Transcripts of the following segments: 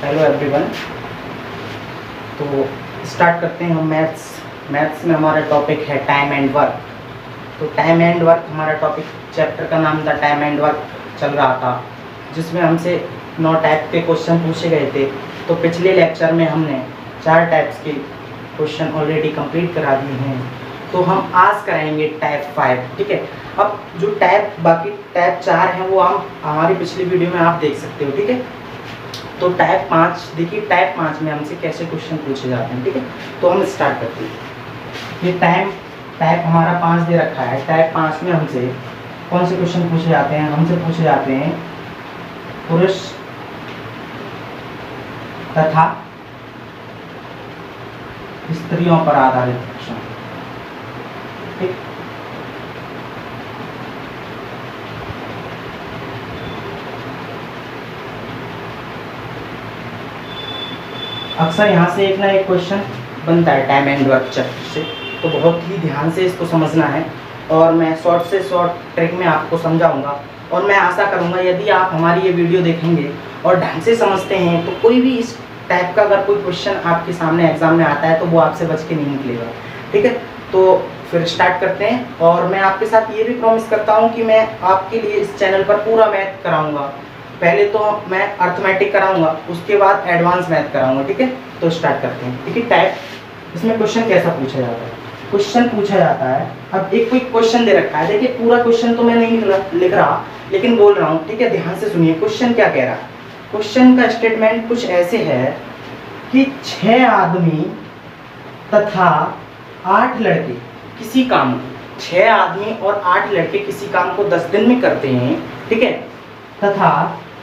Hello everyone. तो start करते हैं हम मैथ्स में हमारा टॉपिक है टाइम एंड वर्क। तो टाइम एंड वर्क हमारा टॉपिक, चैप्टर का नाम था टाइम एंड वर्क चल रहा था, जिसमें हमसे 9 टाइप के क्वेश्चन पूछे गए थे। तो पिछले लेक्चर में हमने 4 टाइप्स के क्वेश्चन ऑलरेडी कंप्लीट करा दिए हैं। तो हम आज कराएंगे टाइप 5, ठीक है। अब जो बाकी टाइप 4 हैं वो हम हमारी पिछली वीडियो में आप देख सकते हो, ठीक है। तो टाइप 5 देखिए, टाइप 5 में हमसे कैसे क्वेश्चन पूछे जाते हैं, ठीक है। तो हम स्टार्ट करते हैं। ये टाइप हमारा 5 दे रखा है। टाइप 5 में हमसे कौन से क्वेश्चन पूछे जाते हैं? हमसे पूछे जाते हैं पुरुष तथा स्त्रियों पर आधारित क्वेश्चन, ठीक। अक्सर यहाँ से एक ना एक क्वेश्चन बनता है टाइम एंड वर्क चैप्टर से, तो बहुत ही ध्यान से इसको समझना है और मैं शॉर्ट से शॉर्ट ट्रिक में आपको समझाऊंगा। और मैं आशा करूंगा यदि आप हमारी ये वीडियो देखेंगे और ढंग से समझते हैं तो कोई भी इस टाइप का अगर कोई क्वेश्चन आपके सामने एग्जाम में आता है तो वो आपसे बच के नहीं निकलेगा, ठीक है। तो फिर स्टार्ट करते हैं। और मैं आपके साथ ये भी प्रॉमिस करता हूँ कि मैं आपके लिए इस चैनल पर पूरा मैथ कराऊंगा। पहले तो मैं अर्थमेटिक कराऊंगा, उसके बाद एडवांस मैथ कराऊंगा, ठीक है। तो स्टार्ट करते हैं। देखिए टाइप, इसमें क्वेश्चन कैसा पूछा जाता है? क्वेश्चन पूछा जाता है, अब एक कोई क्वेश्चन दे रखा है। देखिए पूरा क्वेश्चन तो मैं नहीं लिख रहा, लेकिन बोल रहा हूँ, ठीक है। ध्यान से सुनिए क्वेश्चन क्या कह रहा है। क्वेश्चन का स्टेटमेंट कुछ ऐसे है कि 6 आदमी तथा 8 लड़के किसी काम को, 6 आदमी और 8 लड़के किसी काम को 10 दिन में करते हैं, ठीक है। तथा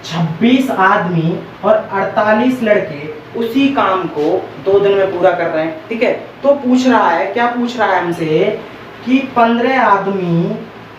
26 आदमी और 48 लड़के उसी काम को 2 दिन में पूरा कर रहे हैं, ठीक है। तो पूछ रहा है, क्या पूछ रहा है हमसे कि 15 आदमी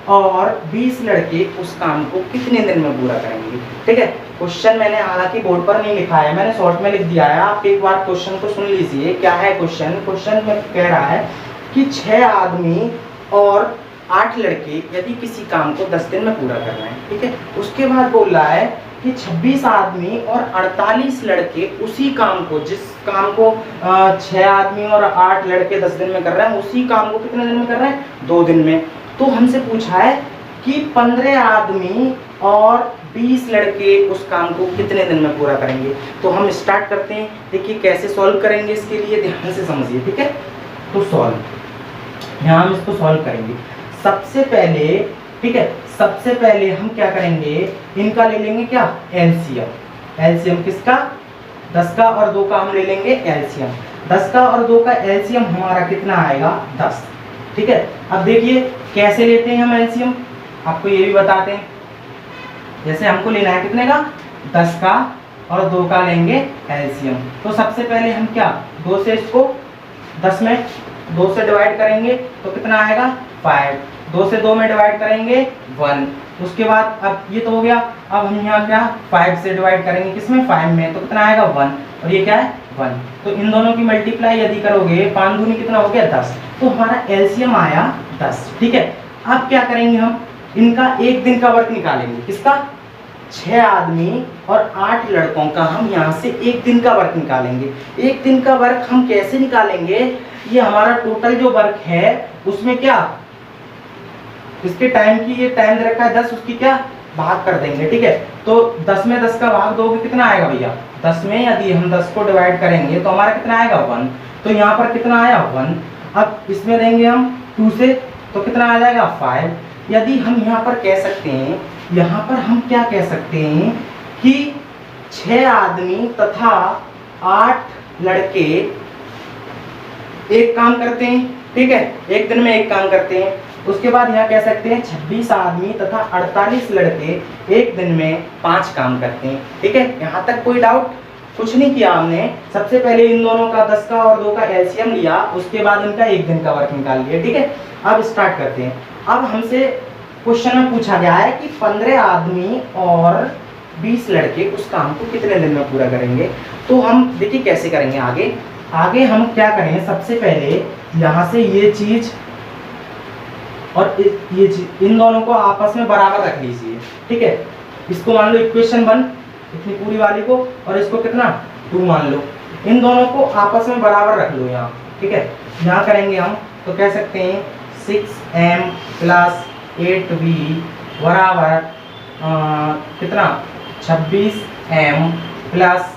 और 20 लड़के उस काम को कितने दिन में पूरा करेंगे, ठीक है। क्वेश्चन मैंने हालांकि बोर्ड पर नहीं लिखा है, मैंने शॉर्ट में लिख दिया है। आप एक बार क्वेश्चन को सुन लीजिए, क्या है क्वेश्चन। क्वेश्चन में कह रहा है कि 6 आदमी और 8 लड़के यदि किसी काम को 10 दिन में पूरा कर रहे हैं, ठीक है। उसके बाद बोल रहा है कि 26 आदमी और 48 लड़के उसी काम को, जिस काम को 6 आदमी और 8 लड़के 10 दिन में कर रहे हैं, उसी काम को कितने दिन में कर रहे हैं? 2 दिन में। तो हमसे पूछा है कि 15 आदमी और 20 लड़के उस काम को कितने दिन में पूरा करेंगे। तो हम स्टार्ट करते हैं। देखिए कैसे सॉल्व करेंगे, इसके लिए ध्यान से समझिए, ठीक है। तो सॉल्व, यहाँ हम इसको सॉल्व करेंगे। सबसे पहले, ठीक है, सबसे पहले हम क्या करेंगे, इनका ले लेंगे क्या? एलसीएम। एलसीएम किसका? 10 का और 2 का हम ले लेंगे एलसीएम। 10 का और 2 का एलसीएम हमारा कितना आएगा? 10, ठीक है। अब देखिए कैसे लेते हैं हम एलसीएम, आपको ये भी बताते हैं। जैसे हमको लेना है कितने का? 10 का और 2 का लेंगे एलसीएम। तो सबसे पहले हम क्या, 2 से इसको 10 में 2 से डिवाइड करेंगे तो कितना आएगा? 5। 2 से 2 में डिवाइड करेंगे 1। उसके बाद अब ये तो हो गया। अब हम यहाँ क्या 5 से डिवाइड करेंगे, किसमें? 5 में, तो कितना आएगा? 1। और ये क्या है? 1। तो इन दोनों की मल्टीप्लाई यदि करोगे, 5 दूनी कितना हो गया? 10। तो हमारा एलसीएम आया 10, ठीक है। अब क्या करेंगे हम, इनका 1 दिन का वर्क निकालेंगे। किसका? 6 आदमी और 8 लड़कों का हम यहाँ से 1 दिन का वर्क निकालेंगे। 1 दिन का वर्क हम कैसे निकालेंगे? ये हमारा टोटल जो वर्क है उसमें क्या, इसके टाइम की, ये टाइम दे रखा है 10, उसकी क्या भाग कर देंगे, ठीक है। तो 10 में 10 का भाग दोगे कितना आएगा भैया? 10 में यदि हम 10 को डिवाइड करेंगे तो हमारा कितना आएगा? 1। तो यहाँ पर कितना आया? 1। अब इसमें देंगे हम 2 से, तो कितना आ जाएगा? 5। यदि हम यहाँ पर कह सकते हैं, यहाँ पर हम क्या कह सकते हैं कि 6 आदमी तथा 8 लड़के एक काम करते हैं, ठीक है, 1 दिन में एक काम करते हैं। उसके बाद यहाँ कह सकते हैं 26 आदमी तथा 48 लड़के 1 दिन में 5 काम करते हैं, ठीक है। यहाँ तक कोई डाउट? कुछ नहीं किया हमने। सबसे पहले इन दोनों का 10 का और 2 का एलसीएम लिया, उसके बाद इनका 1 दिन का वर्क निकाल लिया, ठीक है। अब स्टार्ट करते हैं। अब हमसे क्वेश्चन में पूछा गया है कि 15 आदमी और 20 लड़के उस काम को कितने दिन में पूरा करेंगे। तो हम देखिए कैसे करेंगे आगे हम क्या करें, सबसे पहले यहाँ से ये चीज और ये चीज, इन दोनों को आपस में बराबर रख लीजिए, ठीक है। इसको मान लो इक्वेशन 1, इतनी पूरी वाली को, और इसको कितना 2 मान लो। इन दोनों को आपस में बराबर रख लो यहाँ, ठीक है। यहाँ करेंगे हम तो कह सकते हैं 6m प्लस 8v बराबर कितना 26m प्लस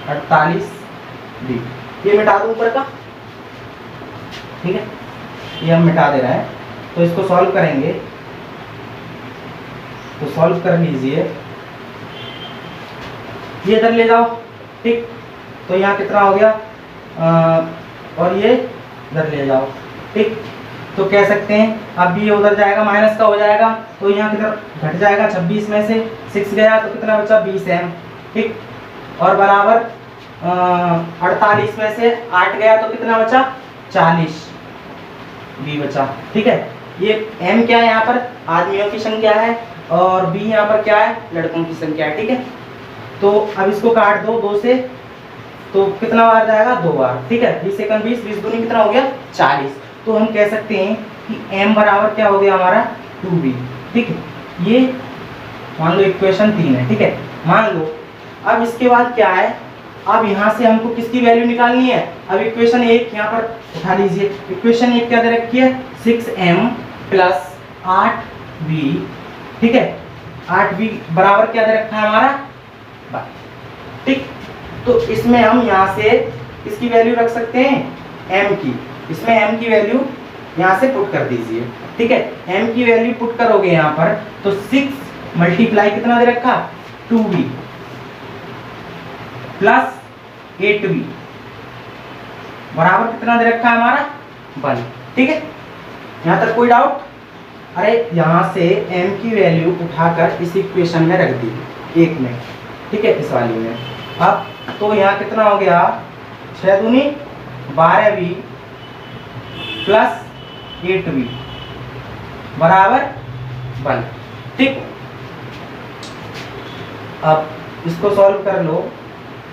48v। ये मिटा दूँ ऊपर का, ठीक है, ये हम मिटा दे रहे हैं। तो इसको सॉल्व करेंगे, तो सॉल्व कर लीजिए, ये इधर ले जाओ, ठीक। तो यहाँ कितना हो गया और ये इधर ले जाओ, ठीक। तो कह सकते हैं अब भी ये उधर जाएगा, माइनस का हो जाएगा, तो यहाँ किधर घट जाएगा, 26 में से 6 गया तो कितना बचा 20m, ठीक। और बराबर 48 में से 8 गया तो कितना बचा 40v बचा, ठीक है। ये m क्या है यहाँ पर आदमियों की संख्या है, और b यहाँ पर क्या है लड़कों की संख्या है, ठीक है। तो अब इसको काट दो 2 से, तो कितना बार जाएगा 2 बार, ठीक है। 20 सेकंड 20 20 दूनी कितना हो गया 40। तो हम कह सकते हैं कि m बराबर क्या हो गया हमारा 2v, ठीक है। ये मान लो इक्वेशन 3 है, ठीक है, मान लो। अब इसके बाद क्या है, अब यहाँ से हमको किसकी वैल्यू निकालनी है। अब इक्वेशन 1 यहाँ पर उठा लीजिए। इक्वेशन 1 क्या दे रखी है 6m प्लस 8v, ठीक है। 8v बराबर क्या दे रखा है हमारा, ठीक। तो इसमें हम यहाँ से इसकी वैल्यू रख सकते हैं m की, इसमें m की वैल्यू यहाँ से पुट कर दीजिए, ठीक है। m की वैल्यू पुट करोगे यहाँ पर तो 6 मल्टीप्लाई कितना दे रखा 2v प्लस 8v बराबर कितना दे रखा है हमारा 1, ठीक है। यहाँ तक कोई डाउट। अरे यहाँ से m की वैल्यू उठाकर इस इक्वेशन में रख दी 1 में, ठीक है, इस वाली में। अब तो यहाँ कितना हो गया 6 दूनी 12v प्लस 8v बराबर 1, ठीक। अब इसको सॉल्व कर लो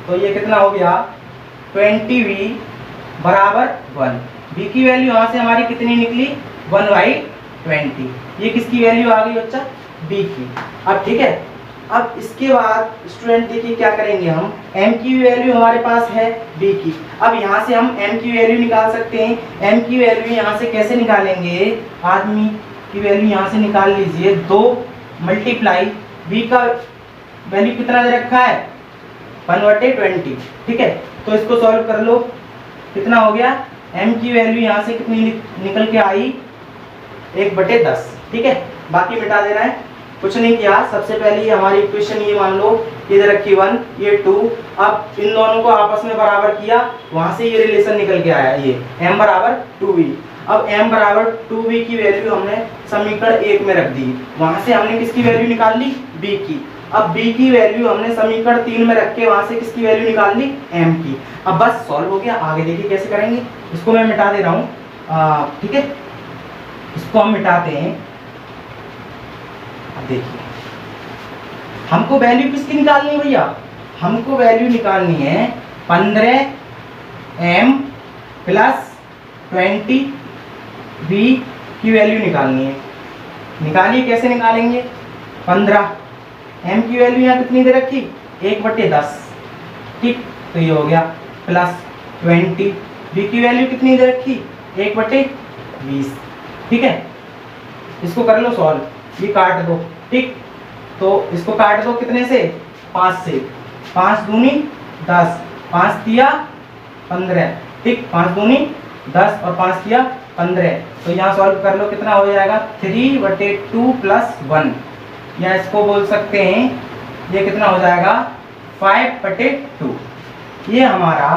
तो ये कितना हो गया 20v बराबर 1। v की वैल्यू यहाँ से हमारी कितनी निकली 1/20। ये किसकी वैल्यू आ गई बच्चा b की। अब ठीक है, अब इसके बाद स्टूडेंट देखिए क्या करेंगे हम, m की वैल्यू हमारे पास है b की। अब यहाँ से हम m की वैल्यू निकाल सकते हैं। m की वैल्यू यहाँ से कैसे निकालेंगे, आदमी की वैल्यू यहाँ से निकाल लीजिए 2 मल्टीप्लाई b का वैल्यू कितना दे रखा है 1/20, ठीक है। तो इसको सॉल्व कर लो, कितना हो गया m की वैल्यू यहाँ से कितनी निकल के आई 1/10, ठीक है। बाकी मिटा देना है, कुछ नहीं किया। सबसे पहले हमारी इक्वेशन ये मान लो ये दे रखी 1 ये 2। अब इन दोनों को आपस में बराबर किया, वहां से ये रिलेशन निकल के आया, ये m बराबर 2v। अब m बराबर 2v की वैल्यू हमने समीकरण 1 में रख दी, वहां से हमने किसकी वैल्यू निकाल ली b की। अब b की वैल्यू हमने समीकरण 3 में रख के वहां से किसकी वैल्यू निकाल ली m की। अब बस सॉल्व हो गया। आगे देखिए कैसे करेंगे, इसको मैं मिटा दे रहा हूँ, ठीक है। इसको हम मिटाते हैं। देखिए हमको वैल्यू किसकी निकालनी है भैया, हमको वैल्यू निकालनी है 15m प्लस 20v की वैल्यू निकालनी है। निकालिए, कैसे निकालेंगे, 15m की वैल्यू यहाँ कितनी दे रखी 1/10, ठीक। तो ये हो गया प्लस 20v की वैल्यू कितनी दे रखी 1/20, ठीक है। इसको कर लो सॉल्व, ये काट दो, ठीक। तो इसको काट दो कितने से 5 से, 5 दूनी 10, 5 दिया 15, ठीक। 5 दूनी 10 और 5 दिया 15। तो यहाँ सॉल्व कर लो, कितना हो जाएगा 3/2 प्लस 1, या इसको बोल सकते हैं ये कितना हो जाएगा 5/2। ये हमारा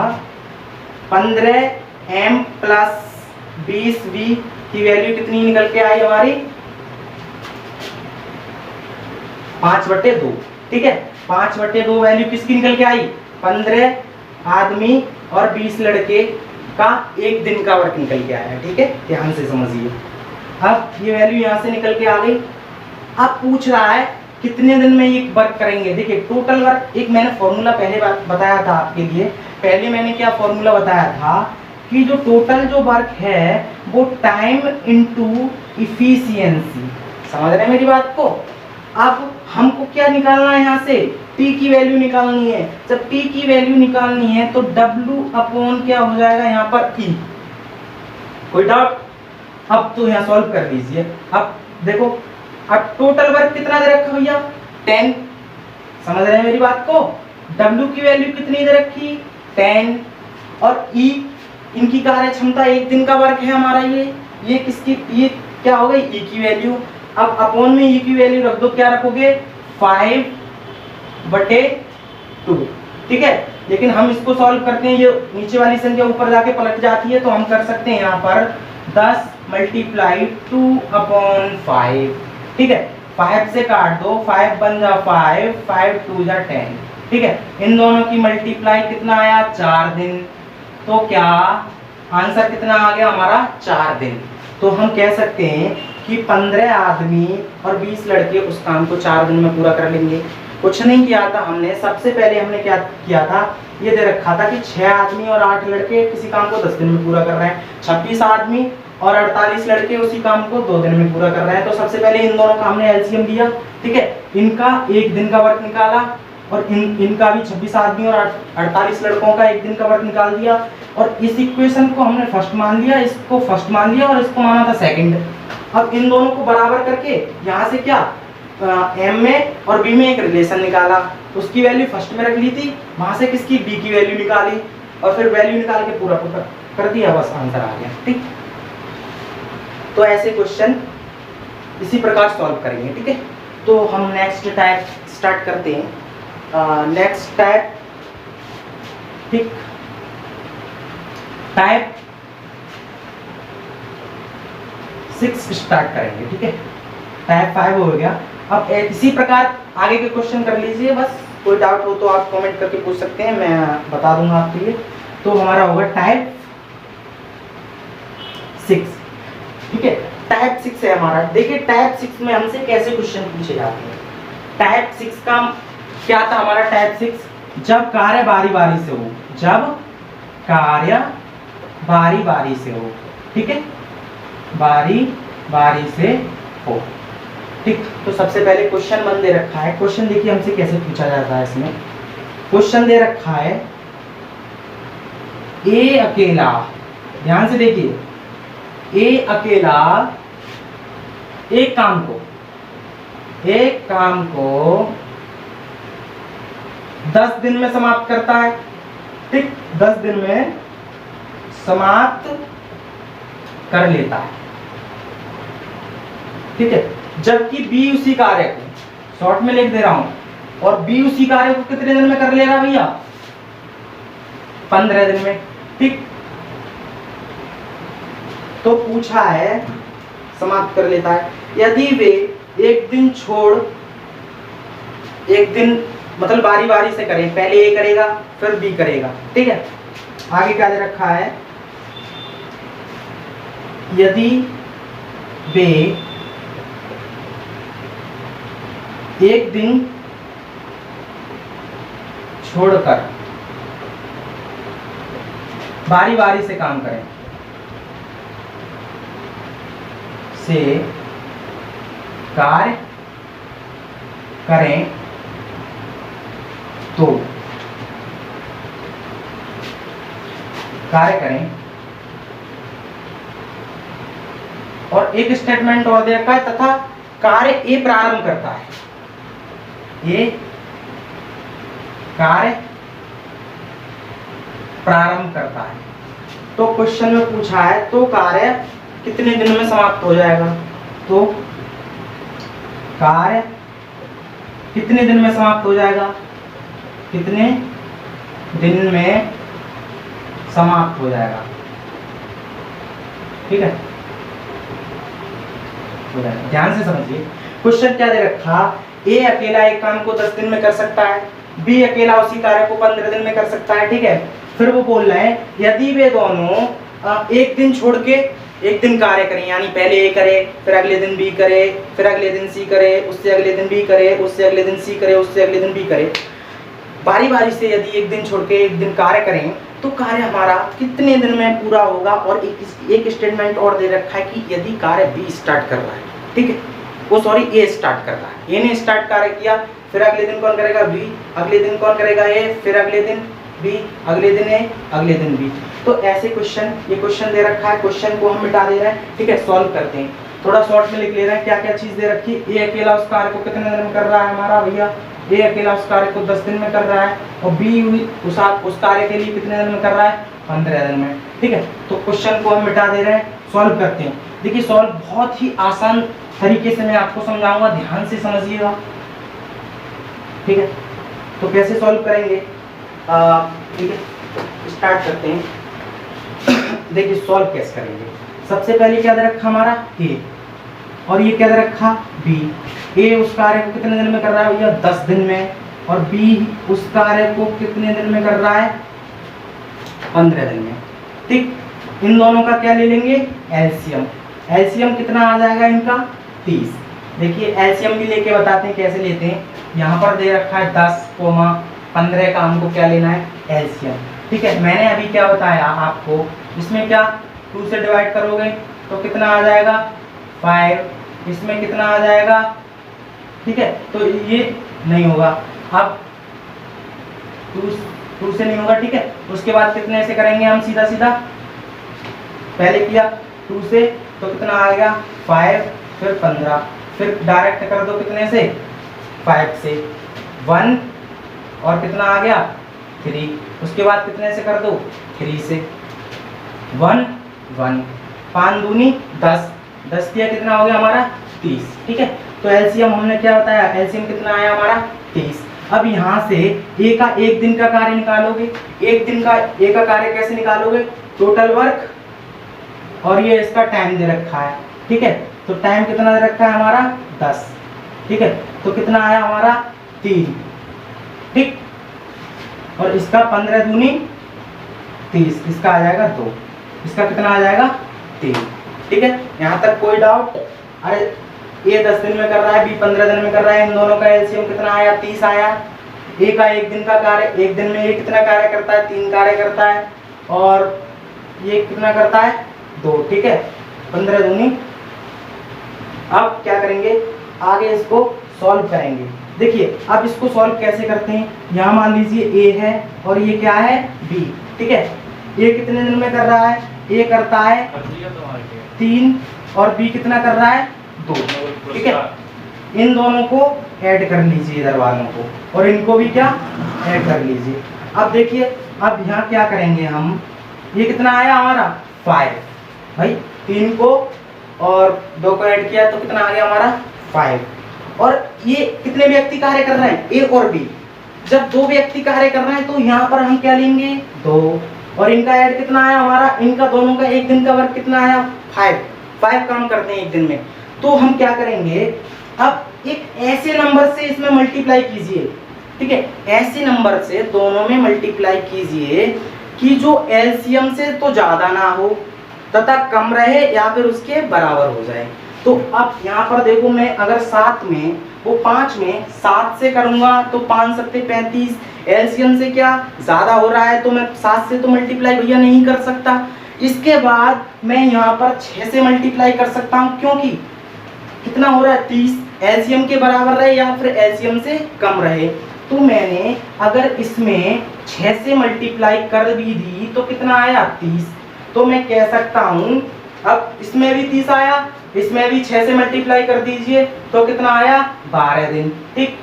15m प्लस 20v की वैल्यू कितनी निकल के आई हमारी 5/2, ठीक है। 5/2 वैल्यू किसकी निकल के आई 15 आदमी और 20 लड़के का एक दिन का वर्क निकल के आया, ठीक है। ध्यान से समझिए। अब ये वैल्यू यहाँ से निकल के आ गई। अब पूछ रहा है कितने दिन में ये वर्क करेंगे। देखिए टोटल वर्क, एक मैंने फॉर्मूला पहले बताया था आपके लिए। पहले मैंने क्या फॉर्मूला बताया था कि जो टोटल जो वर्क है वो टाइम इनटू इफिशियंसी, समझ रहे हैं मेरी बात को। अब हमको क्या निकालना है, यहाँ से p की वैल्यू निकालनी है। जब p की वैल्यू निकालनी है तो w अपॉन क्या हो जाएगा यहाँ पर e। कोई डाउट? अब तो यहाँ सॉल्व कर लीजिए। अब देखो, अब टोटल वर्क कितना दे रखा भैया, 10। समझ रहे हैं मेरी बात को? w की वैल्यू कितनी दे रखी, 10, और e इनकी कार्य क्षमता 1 दिन का वर्क है हमारा। ये किसकी, ये क्या हो गई, e की वैल्यू। अब अपॉन में e की वैल्यू रख दो, क्या रखोगे, 5/2। ठीक है, लेकिन हम इसको सॉल्व करते हैं, ये नीचे वाली संख्या ऊपर जाके पलट जाती है, तो हम कर सकते हैं यहाँ पर 10 × 2/5। ठीक है, 5 से काट दो, 5 बन जा 5, 5 2 जा 10। ठीक है, इन दोनों की मल्टीप्लाई कितना आया, 4 दिन। तो क्या आंसर कितना आ गया हमारा, 4 दिन। तो हम कह सकते हैं कि 15 आदमी और 20 लड़के उस काम को 4 दिन में पूरा कर लेंगे। कुछ नहीं किया था हमने, सबसे पहले हमने क्या किया था, ये दे रखा था कि 6 आदमी और 8 लड़के किसी काम को 10 दिन में पूरा कर रहे हैं, 26 आदमी और 48 लड़के उसी काम को 2 दिन में पूरा कर रहे हैं। तो सबसे पहले इन दोनों का हमने एलसीएम लिया। ठीक है, इनका 1 दिन का वर्क निकाला, और इनका भी 26 आदमी और 48 लड़कों का 1 दिन का वर्क निकाल दिया, और इस इक्वेशन को हमने फर्स्ट मान लिया, इसको फर्स्ट मान लिया, और इसको माना था सेकंड। अब इन दोनों को बराबर करके यहाँ से क्या, m में और b में एक रिलेशन निकाला, उसकी वैल्यू फर्स्ट में रख ली थी, वहां से किसकी, b की वैल्यू निकाली, और फिर वैल्यू निकाल के पूरा कर दिया, बस आंसर आ गया। ठीक, तो ऐसे क्वेश्चन इसी प्रकार सॉल्व करेंगे। ठीक है, तो हम नेक्स्ट टाइप स्टार्ट करते हैं। नेक्स्ट टाइप, ठीक, टाइप 6 स्टार्ट करेंगे। ठीक है, टाइप 5 हो गया। अब इसी प्रकार आगे के क्वेश्चन कर लीजिए, बस कोई डाउट हो तो आप कमेंट करके पूछ सकते हैं, मैं बता दूंगा आपके लिए। तो हमारा होगा टाइप 6। ठीक है, टाइप 6 है हमारा। देखिए टाइप 6 में हमसे कैसे क्वेश्चन पूछे जाते हैं। टाइप 6 का क्या था हमारा, टाइप 6 जब कार्य बारी बारी से हो, जब कार्य बारी बारी से हो। ठीक है, बारी बारी से हो। ठीक, तो सबसे पहले क्वेश्चन 1 दे रखा है। क्वेश्चन देखिए हमसे कैसे पूछा जाता है। इसमें क्वेश्चन दे रखा है, ए अकेला, ध्यान से देखिए, ए अकेला एक काम को 10 दिन में समाप्त करता है। ठीक, 10 दिन में समाप्त कर लेता है। ठीक है, जबकि बी उसी कार्य को, शॉर्ट में लिख दे रहा हूं, और बी उसी कार्य को कितने दिन में कर लेगा भैया, 15 दिन में। ठीक, तो पूछा है समाप्त कर लेता है। यदि वे एक दिन छोड़, एक दिन मतलब बारी बारी से करें, पहले ए करेगा फिर बी करेगा। ठीक है, आगे क्या दे रखा है, यदि वे एक दिन छोड़कर बारी बारी से काम करें, से कार्य करें, तो कार्य करें। और एक स्टेटमेंट और दे रखा है, तथा कार्य ए प्रारंभ करता है, ये कार्य प्रारंभ करता है। तो क्वेश्चन में पूछा है, तो कार्य कितने दिन में समाप्त हो जाएगा, तो कार्य कितने दिन में समाप्त हो जाएगा, कितने दिन में समाप्त हो जाएगा। ठीक है, ध्यान से समझिए। क्वेश्चन क्या दे रखा, ए अकेला एक काम को 10 दिन में कर सकता है, बी अकेला उसी कार्य को 15 दिन में कर सकता है। ठीक है, फिर वो बोल रहे हैं, यदि वे दोनों एक दिन छोड़ के एक दिन कार्य करें, यानी पहले ए करे, फिर अगले दिन बी करे, फिर अगले दिन सी करे, उससे अगले दिन बी करे, उससे अगले दिन सी करे, उससे अगले दिन बी करे, बारी बारी से यदि एक दिन छोड़ के एक दिन कार्य करें, तो कार्य हमारा कितने दिन में पूरा होगा। और एक स्टेटमेंट और दे रखा है कि यदि कार्य बी स्टार्ट कर रहा है। ठीक है, वो सॉरी ए स्टार्ट कर रहा है, ए ने स्टार्ट कार्य किया, फिर अगले दिन कौन करेगा बी, अगले दिन कौन करेगा ए, फिर अगले दिन बी, अगले दिन ए, अगले दिन बी। तो ऐसे क्वेश्चन, ये क्वेश्चन दे रखा है, क्वेश्चन को हम मिटा दे रहे हैं, ठीक है, सॉल्व करते हैं। थोड़ा शॉर्ट में लिख ले रहे हैं क्या क्या चीज दे रखी है। ए अकेला उस कार्य को कितने दिन में कर रहा है हमारा भैया, ए अकेला उस कार्य को 10 दिन में कर रहा है, और बी उस कार्य के लिए कितने दिन में कर रहा है, 15 दिन में, ठीक है। तो क्वेश्चन को हम मिटा दे रहे हैं, सॉल्व करते हैं। देखिए सॉल्व बहुत ही आसान तरीके से मैं आपको समझाऊंगा, ध्यान से समझिएगा, ठीक है। तो कैसे सॉल्व करेंगे, ठीक है, स्टार्ट करते हैं। देखिए सॉल्व कैसे करेंगे, सबसे पहले क्या दे रखा हमारा ए, और ये क्या दे रखा बी। ए उस कार्य को कितने दिन में कर रहा है भैया, 10 दिन में, और बी उस कार्य को कितने दिन में कर रहा है, 15 दिन में, ठीक। इन दोनों का क्या ले लेंगे, एलसीएम। एलसीएम कितना आ जाएगा इनका, 30। देखिए एलसीएम भी लेके बताते हैं कैसे लेते हैं। यहाँ पर दे रखा है 10, 15 का हमको क्या लेना है, एलसीएम, ठीक है। मैंने अभी क्या बताया आपको, इसमें क्या 2 से डिवाइड करोगे तो कितना आ जाएगा 5, इसमें कितना आ जाएगा, ठीक है। तो ये नहीं होगा, अब 2 से नहीं होगा, ठीक है। उसके बाद कितने से करेंगे हम, सीधा सीधा पहले किया 2 से तो कितना आएगा 5, फिर 15, फिर डायरेक्ट कर दो कितने से, 5 से 1, और कितना आ गया 3, उसके बाद कितने से कर दो 3 से 1 1, 5 दूनी 10, 10 किया कितना हो गया हमारा 30, ठीक है। तो एलसीएम हमने क्या बताया, एलसीएम कितना आया हमारा 30। अब यहाँ से ए का 1 दिन का कार्य निकालोगे, 1 दिन का ए का कार्य कैसे निकालोगे, टोटल वर्क, और ये इसका टाइम दे रखा है, ठीक है। तो टाइम कितना दे रखा है हमारा 10, ठीक है। तो कितना आया हमारा 3, ठीक, और इसका 15 दूनी 30, इसका आ जाएगा 2, इसका कितना आ जाएगा 3, ठीक है। यहाँ तक कोई डाउट, अरे ए 10 दिन में कर रहा है, बी 15 दिन में कर रहा है, इन दोनों का एलसीएम कितना आया 30 आया। ए का 1 दिन का कार्य, 1 दिन में ये कितना कार्य करता है, 3 कार्य करता है, और ये कितना करता है 2, ठीक है, 15 दूनी। अब क्या करेंगे, आगे इसको सॉल्व करेंगे। देखिए अब इसको सॉल्व कैसे करते हैं, यहाँ मान लीजिए ए है और ये क्या है बी, ठीक है। ए कितने दिन में कर रहा है, ए करता है 3, और बी कितना कर रहा है 2, ठीक है। इन दोनों को ऐड कर लीजिए इधर वालों को, और इनको भी क्या ऐड कर लीजिए। अब देखिए अब यहाँ क्या करेंगे हम, ये कितना आया हमारा 5, भाई 3 को और 2 को ऐड किया तो कितना आ गया हमारा 5। और ये कितने व्यक्ति कार्य कर रहे हैं, ए और बी। जब 2 व्यक्ति कार्य कर रहे हैं तो यहाँ पर हम क्या लेंगे 2, और इनका ऐड कितना आया हमारा, इनका दोनों का 1 दिन का वर्क कितना आया 5 काम करते हैं 1 दिन में। तो हम क्या करेंगे, अब एक ऐसे नंबर से इसमें मल्टीप्लाई कीजिए, ठीक है, ऐसे नंबर से दोनों में मल्टीप्लाई कीजिए कि जो एलसीएम से तो ज्यादा ना हो तथा कम रहे या फिर उसके बराबर हो जाए। तो अब यहाँ पर देखो, मैं अगर 7 में वो 5 में 7 से करूंगा तो 5 सत्ते 35, एलसीएम से क्या ज्यादा हो रहा है तो मैं 7 से तो मल्टीप्लाई भैया नहीं कर सकता। इसके बाद मैं यहाँ पर 6 से मल्टीप्लाई कर सकता हूँ, क्योंकि कितना हो रहा है 30, एलसीएम के बराबर रहे या फिर एलसीएम से कम रहे। तो मैंने अगर इसमें 6 से मल्टीप्लाई कर भी दी तो कितना आया 30। तो मैं कह सकता हूँ, अब इसमें भी 30 आया, इसमें भी 6 से मल्टीप्लाई कर दीजिए तो कितना आया 12 दिन, ठीक,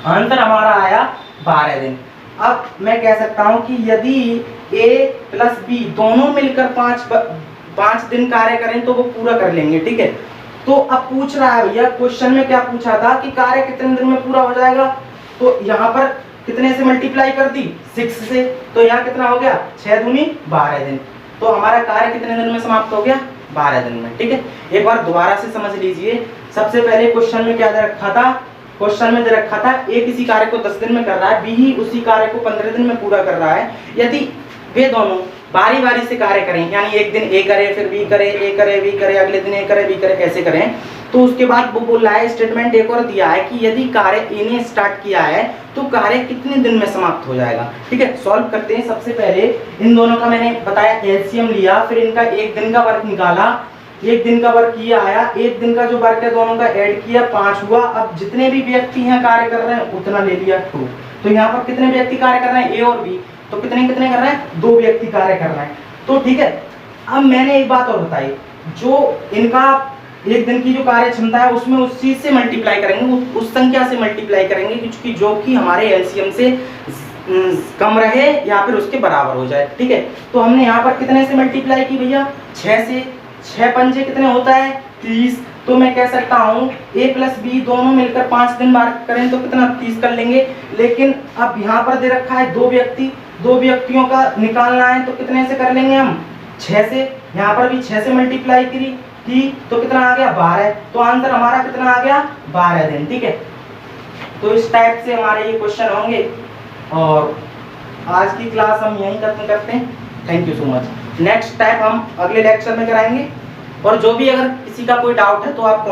आंसर हमारा आया 12 दिन। अब मैं कह सकता हूँ कि यदि ए प्लस बी दोनों मिलकर 5 दिन कार्य करें तो वो पूरा कर लेंगे, ठीक है। तो अब पूछ रहा है भैया, क्वेश्चन में क्या पूछा था कि कार्य कितने दिन में पूरा हो जाएगा, तो यहाँ पर कितने से मल्टीप्लाई कर दी 6 से, तो यहाँ कितना हो गया 6 दूनी 12 दिन। तो हमारा कार्य कितने दिन में समाप्त हो गया 12 दिन में, ठीक है। एक बार दोबारा से समझ लीजिए, सबसे पहले क्वेश्चन में क्या दे रखा था, क्वेश्चन में दे रखा था ए किसी कार्य को 10 दिन में कर रहा है, बी ही उसी कार्य को 15 दिन में पूरा कर रहा है। यदि वे दोनों बारी बारी से कार्य करें, यानी एक दिन ए करे, फिर बी करे, ए करे, बी करे, अगले दिन ए करे, बी करे, ऐसे करें, तो उसके बाद वो बोल रहा है, स्टेटमेंट एक और दिया है कि यदि कार्य ए ने स्टार्ट किया है तो कार्य कितने दिन में समाप्त हो जाएगा, ठीक है। सॉल्व करते हैं। सबसे पहले इन दोनों का मैंने बताया एलसीएम लिया, फिर इनका 1 दिन का वर्क निकाला, एक दिन का वर्क ये आया, एक दिन का जो वर्क है दोनों का ऐड किया 5 हुआ। अब जितने भी व्यक्ति हैं कार्य कर रहे हैं उतना ले लिया 2। तो यहाँ पर कितने व्यक्ति कार्य कर रहे हैं, ए और बी, तो कितने कितने कर रहे हैं, 2 व्यक्ति कार्य कर रहे हैं। तो ठीक है, अब मैंने एक बात और बताई, जो इनका एक दिन की जो कार्य क्षमता है उसमें उस चीज से मल्टीप्लाई करेंगे, उस संख्या से मल्टीप्लाई करेंगे क्योंकि जो कि हमारे एलसीएम से कम रहे या फिर उसके बराबर हो जाए। ठीक है, तो हमने यहाँ पर कितने से मल्टीप्लाई की भैया, 6 से। 6 पंजे कितने होता है, 30। तो मैं कह सकता हूँ ए प्लस बी दोनों मिलकर 5 दिन बार करें तो कितना, 30 कर लेंगे। लेकिन अब यहाँ पर दे रखा है 2 व्यक्ति, 2 व्यक्तियों का निकालना है तो कितने से कर लेंगे हम, 6 से। यहाँ पर भी 6 से मल्टीप्लाई की तो कितना आ गया, 12। तो आंसर हमारा कितना आ गया, 12 दिन। ठीक है, तो इस टाइप से हमारे ये क्वेश्चन होंगे और आज की क्लास हम यहीं खत्म करते हैं। Thank you so much. Next type हम अगले लेक्चर में कराएंगे और जो भी अगर किसी का कोई डाउट है तो आप